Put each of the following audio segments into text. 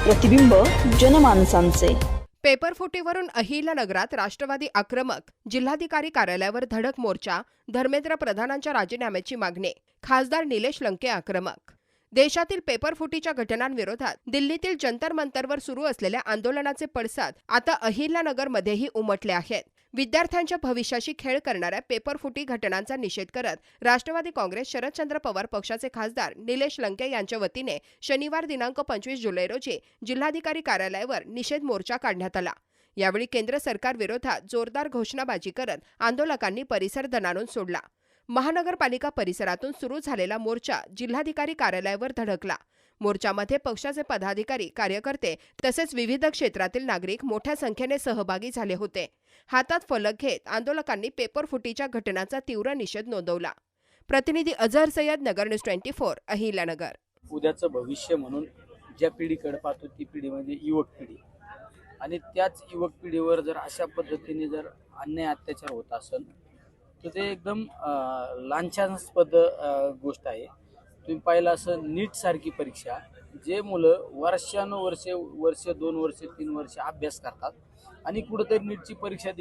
प्रतिबिंब जनमानसांचे. पेपरफुटीवरून अहिल्यानगरात राष्ट्रवादी आक्रमक, जिल्हाधिकारी कार्यालयावर धडक मोर्चा, धर्मेंद्र प्रधानांच्या राजीनाम्याची मागणी, खासदार निलेश लंके आक्रमक. देशातील पेपरफुटीच्या घटनांविरोधात दिल्लीतील जंतर मंतरवर सुरू असलेल्या आंदोलनाचे पडसाद आता अहिल्यानगरमध्येही उमटले आहेत. विद्यार्थ्यांच्या भविष्याशी खेळ करणाऱ्या पेपरफुटी घटनांचा निषेध करत राष्ट्रवादी काँग्रेस शरदचंद्र पवार पक्षाचे खासदार निलेश लंके यांच्या वतीने शनिवार दिनांक 25 जुलै रोजी जिल्हाधिकारी कार्यालयावर निषेध मोर्चा काढण्यात आला. यावेळी केंद्र सरकार विरोधात जोरदार घोषणाबाजी करत आंदोलकांनी परिसर दणाणून सोडला. महानगरपालिका परिसरातून सुरू झालेला मोर्चा जिल्हाधिकारी कार्यालयावर धडकला. मोर्चामध्ये पक्षाचे पदाधिकारी, कार्यकर्ते तसेच विविध क्षेत्रातील नागरिक मोठ्या संख्येने सहभागी झाले होते. हातात फलक घेत आंदोलकांनी पेपरफुटीच्या घटनांचा तीव्र निषेध नोंदवला. प्रतिनिधी अझहर सय्यद, नगर न्यूज 24, अहिल्यानगर. उद्याचं भविष्य म्हणून ज्या पिढीकडे पाहतो ती पिढी म्हणजे युवक पिढी, आणि त्याच युवक पिढीवर जर अशा पद्धतीने जर अन्याय अत्याचार होत असेल तर ते एकदम लांछनास्पद गोष्ट आहे. तुम्ही पाहिलं असं नीट सारखी परीक्षा, जे मुलं वर्ष 2 वर्ष 3 वर्ष अभ्यास करतात आणि कुठंतरी नीटची परीक्षा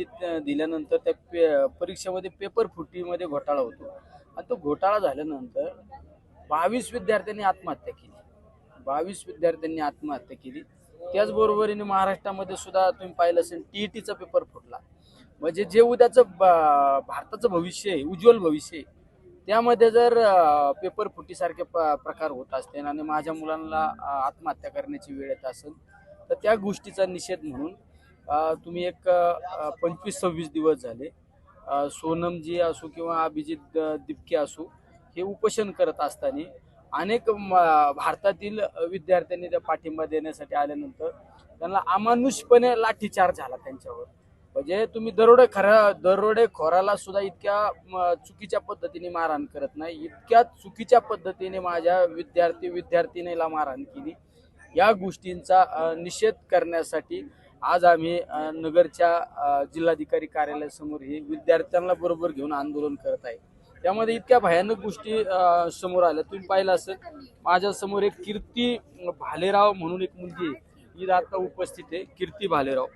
दिल्यानंतर त्या परीक्षेमध्ये पेपर फुटीमध्ये घोटाळा होतो, आणि तो घोटाळा झाल्यानंतर 22 विद्यार्थ्यांनी आत्महत्या केली. त्याचबरोबरीने महाराष्ट्रामध्ये सुद्धा तुम्ही पाहिलं असेल TETचा पेपर फुटला. म्हणजे जे उद्याचं भारताचं भविष्य आहे, उज्ज्वल भविष्य आहे, त्यामध्ये जर पेपर फुटीसारखे प्रकार होत असतील आणि माझ्या मुलांना आत्महत्या करण्याची वेळ येत असेल तर त्या गोष्टीचा निषेध म्हणून तुम्ही एक 25-26 दिवस झाले सोनमजी असो किंवा अभिजित दिपके असो हे उपोषण करत असताना अनेक भारतातील विद्यार्थ्यांनी त्या पाठिंबा देण्यासाठी आल्यानंतर त्यांना अमानुषपणे लाठीचार्ज झाला त्यांच्यावर. म्हणजे तुम्ही दरोडेखोराला सुद्धा इतक्या चुकीच्या पद्धतीने मारहाण करत नाही, इतक्या चुकीच्या पद्धतीने माझ्या विद्यार्थिनीला मारहाण केली. या गोष्टींचा निषेध करण्यासाठी आज आम्ही नगरच्या जिल्हाधिकारी कार्यालयासमोर हे विद्यार्थ्यांना बरोबर घेऊन आंदोलन करत आहे. त्यामध्ये इतक्या भयानक गोष्टी समोर आल्या. तुम्ही पाहिलं असेल माझ्या समोर एक कीर्ती भालेराव म्हणून एक मुलगी आहे, ही आता उपस्थित आहे. कीर्ती भालेराव,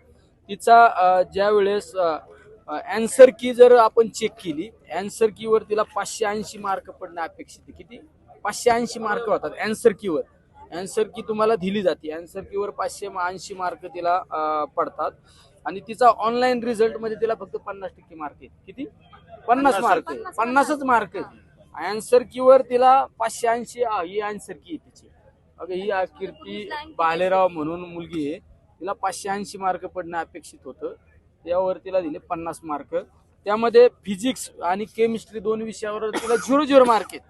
तिचा ज्या वेळेस अँसर की जर आपण चेक केली, अँसर कीवर तिला 580 मार्क पडणं अपेक्षित आहे. किती? 580 मार्क होतात अँसर कीवर. अँसर की तुम्हाला दिली जाते, अँसर कीवर 580 मार्क तिला पडतात, आणि तिचा ऑनलाईन रिझल्ट मध्ये तिला फक्त 50% मार्क आहेत. किती? 50 मार्क आहे, 50च मार्क आहे. अँसर कीवर तिला 580 ही अँसर की आहे तिची. अगं ही कीर्ती भालेराव म्हणून मुलगी आहे, तिला 580 मार्क पडणं अपेक्षित होतं, त्यावर तिला दिले 50 मार्क. त्यामध्ये फिजिक्स आणि केमिस्ट्री 2 विषयावर तिला 0 मार्क आहेत.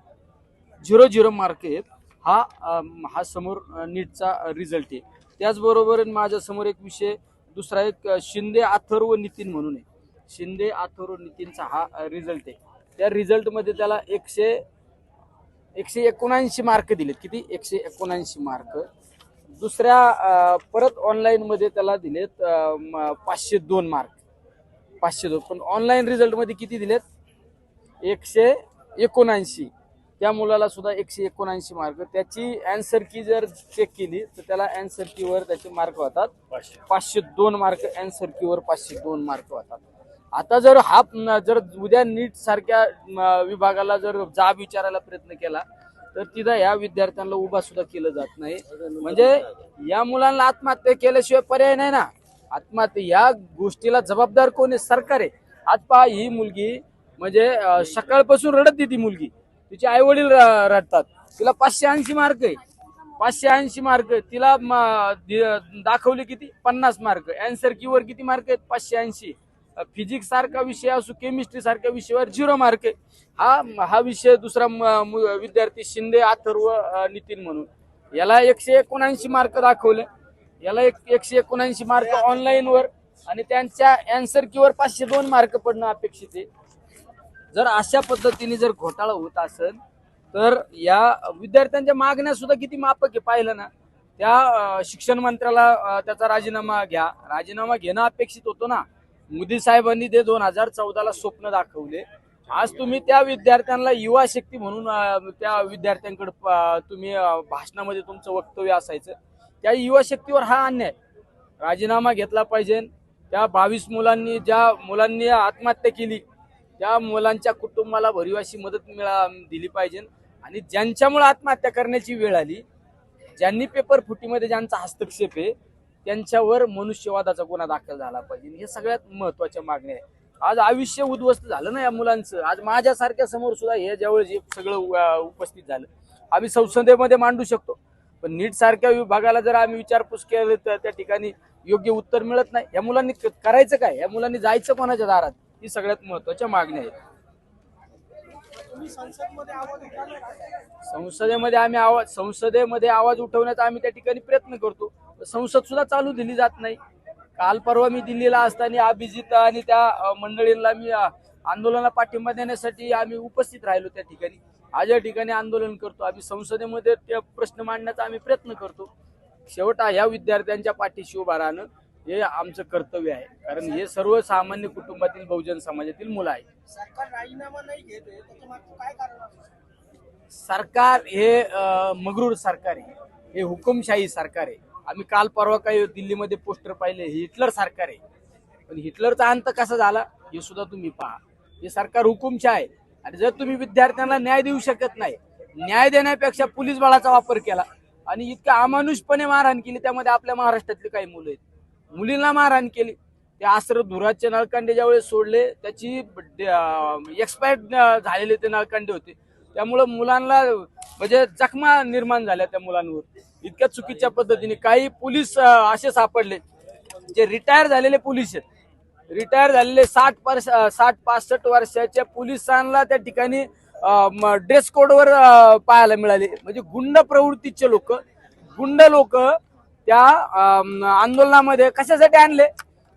0 मार्क आहेत. हा समोर नीटचा रिझल्ट आहे. त्याचबरोबर माझ्या समोर एक विषय दुसरा एक शिंदे अथर्व नितीन म्हणून आहे. शिंदे अथर्व नितीनचा हा रिझल्ट आहे. त्या रिझल्टमध्ये त्याला 179 मार्क दिलेत. किती? 179 मार्क. दुसऱ्या परत ऑनलाईन मध्ये त्याला दिलेत 502 मार्क. 502, पण ऑनलाईन रिझल्ट मध्ये किती दिलेत? 179. त्या मुलाला सुद्धा 179 मार्क. त्याची अँसर की जर चेक केली तर त्याला अँसर कीवर त्याचे मार्क होतात 502 मार्क. अँसर कीवर 502 मार्क होतात. आता जर उद्या नीट सारख्या विभागाला जर जाब विचारायला प्रयत्न केला तर तिथं या विद्यार्थ्यांना उभा सुद्धा केलं जात नाही. म्हणजे या मुलांना आत्महत्या केल्याशिवाय पर्याय नाही ना. आत्महत्या या गोष्टीला जबाबदार कोण आहे? सरकार आहे. आज पहा, ही मुलगी म्हणजे सकाळपासून रडत ती मुलगी, तिचे आई वडील रडतात. तिला 580 मार्क आहे. 580 मार्क तिला दाखवले किती? 50 मार्क. अँसर कीवर किती मार्क आहेत? 580. फिजिक्स सारखा विषय असो, केमिस्ट्री सारख्या विषयावर 0 मार्क आहे. हा विषय दुसरा विद्यार्थी शिंदे अथर्व नितीन म्हणून, याला 179 मार्क दाखवले, याला 179 मार्क ऑनलाईन वर, आणि त्यांच्या अँसर कीवर 502 मार्क पडणं अपेक्षित आहे. जर अशा पद्धतीने जर घोटाळा होत असेल तर या विद्यार्थ्यांच्या मागण्या सुद्धा किती माफक आहे. पाहिलं ना, त्या शिक्षण मंत्र्याला त्याचा राजीनामा घेणं अपेक्षित होतं ना. मोदी साहेबांनी ते 2014ला स्वप्न दाखवले. आज तुम्ही त्या विद्यार्थ्यांना युवा शक्ती म्हणून त्या विद्यार्थ्यांकडे तुम्ही भाषणामध्ये तुमचं वक्तव्य असायचं, त्या युवा शक्तीवर हा अन्याय. राजीनामा घेतला पाहिजे. त्या 22 मुलांनी, ज्या मुलांनी आत्महत्या केली, त्या मुलांच्या कुटुंबाला भरीव अशी मदत दिली पाहिजे. आणि ज्यांच्यामुळे आत्महत्या करण्याची वेळ आली, ज्यांनी पेपर फुटीमध्ये ज्यांचा हस्तक्षेप आहे, त्यांच्यावर मनुष्यवादाचा गुन्हा दाखल झाला पाहिजे. हे सगळ्यात महत्वाच्या मागण्या आहे. आज आयुष्य उद्ध्वस्त झालं ना या मुलांचं. आज माझ्यासारख्या समोर सुद्धा हे ज्यावेळेस हे सगळं उपस्थित झालं, आम्ही संसदेमध्ये मांडू शकतो, पण नीट सारख्या विभागाला जर आम्ही विचारपूस केली तर त्या ठिकाणी योग्य उत्तर मिळत नाही. या मुलांनी करायचं काय? या मुलांनी जायचं कोणाच्या दारात? ही सगळ्यात महत्वाच्या मागण्या आहेत. संसदेमध्ये आवाज उठवण्याचा आम्ही त्या ठिकाणी प्रयत्न करतो. संसद सुद्धा चालू दिली जात नाही. काल परवा मी दिल्लीला असताना अभिजित आणि त्या मंडळींना मी आंदोलनाला पाठिंबा देण्यासाठी आम्ही उपस्थित राहिलो त्या ठिकाणी. आज या ठिकाणी आंदोलन करतो. आम्ही संसदेमध्ये ते प्रश्न मांडण्याचा आम्ही प्रयत्न करतो. शेवट या विद्यार्थ्यांच्या पाठीशी उभा राहणं हे आमचं कर्तव्य आहे, कारण हे सर्वसामान्य कुटुंबातील बहुजन समाजातील मुलं आहेत. सरकार राजीनामा नाही घेत आहे, त्याच्या मागचं काय कारण आहे? सरकार हे मगरूर सरकार आहे, हे हुकुमशाही सरकार आहे. आम्ही काल परवा काही दिल्लीमध्ये पोस्टर पाहिले, हिटलर सरकार आहे. पण हिटलरचा अंत कसा झाला हे सुद्धा तुम्ही पहा. हे सरकार हुकुमशाही आहे. आणि जर तुम्ही विद्यार्थ्यांना न्याय देऊ शकत नाही, न्याय देण्यापेक्षा पोलीस बळाचा वापर केला आणि इतक्या अमानुषपणे मारहाण केली, त्यामध्ये आपल्या महाराष्ट्रातली काही मुलं आहेत, मुलींना मारहाण केली. ते आस्त्र धुराचे नळकांडे ज्यावेळेस सोडले, त्याची एक्सपायर्ड झालेले ते नळकांडे होते. त्यामुळं मुलांना म्हणजे जखमा निर्माण झाल्या त्या मुलांवर इतक्या चुकीच्या पद्धतीने. काही पोलीस असे सापडले जे रिटायर झालेले पोलीस आहेत, रिटायर झालेले 60-65 वर्षाच्या पोलिसांना त्या ठिकाणी ड्रेस कोडवर पाहायला मिळाले. म्हणजे गुंड प्रवृत्तीचे गुंड लोक त्या आंदोलनामध्ये कशासाठी आणले?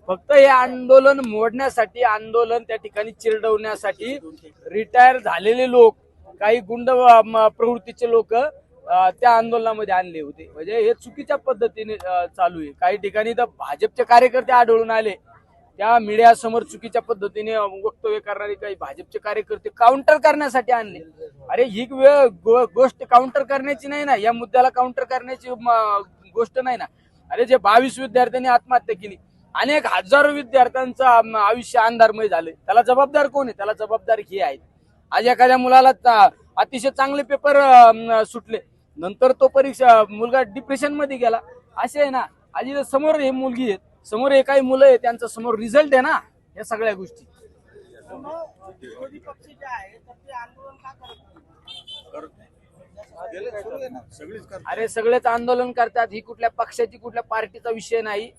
फक्त हे आंदोलन मोडण्यासाठी, आंदोलन त्या ठिकाणी चिरडवण्यासाठी रिटायर झालेले लोक, काही गुंड प्रवृत्तीचे लोक त्या आंदोलनामध्ये आणले होते. म्हणजे हे चुकीच्या पद्धतीने चालू आहे. काही ठिकाणी तर भाजपचे कार्यकर्ते आढळून आले, त्या मीडिया समोर चुकीच्या पद्धतीने वक्तव्य करणारे काही भाजपचे कार्यकर्ते काउंटर करण्यासाठी आणले. अरे ही गोष्ट काउंटर करण्याची नाही ना, या मुद्द्याला काउंटर करण्याची गोष्ट नाही ना. अरे जे 22 विद्यार्थ्यांनी आत्महत्या केली, अनेक हजारो विद्यार्थ्यांचं आयुष्य अंधारमय झालं, त्याला जबाबदार कोण आहे? त्याला जबाबदार हे आहेत. आज एखाद्या मुलाला अतिशय चांगले पेपर सुटले, नंतर तो मुलगा डिप्रेशन मध्ये गेला, असे आहे ना. आज समोर हे मुलगी आहेत, समोर हे काही मुलं आहे, त्यांचा समोर रिझल्ट आहे ना या सगळ्या गोष्टी. विरोधी पक्ष जे आहे तर ते आंदोलन का करत नाही? अरे सगळेच आंदोलन करतात. ही कुठल्या पक्षाची, कुठल्या पार्टीचा विषय नाही.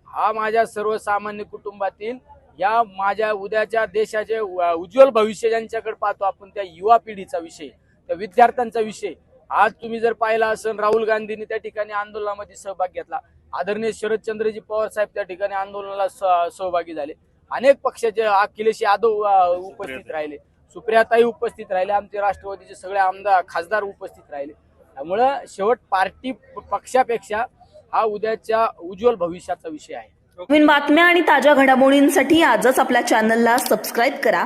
हा माझ्या सर्वसामान्य कुटुंबातील, या माझ्या उद्याच्या देशाचे उज्ज्वल भविष्य ज्यांच्याकडे पाहतो आपण, त्या युवा पिढीचा विषय, त्या विद्यार्थ्यांचा विषय. आज तुम्ही जर पाहिला असेल, राहुल गांधींनी त्या ठिकाणी आंदोलनामध्ये सहभाग घेतला, आदरणीय शरदचंद्रजी पवार साहेब त्या ठिकाणी आंदोलनाला सहभागी झाले, अनेक पक्षाचे अखिलेश यादव उपस्थित राहिले, सुप्रियाताई उपस्थित राहिले, आमचे राष्ट्रवादीचे सगळे आमदार खासदार उपस्थित राहिले. त्यामुळं शेवट पार्टी पक्षापेक्षा हा उद्याच्या उज्ज्वल भविष्याचा विषय आहे. नवीन बातम्या आणि ताज्या घडामोडींसाठी आजच आपल्या चॅनलला सबस्क्राईब करा.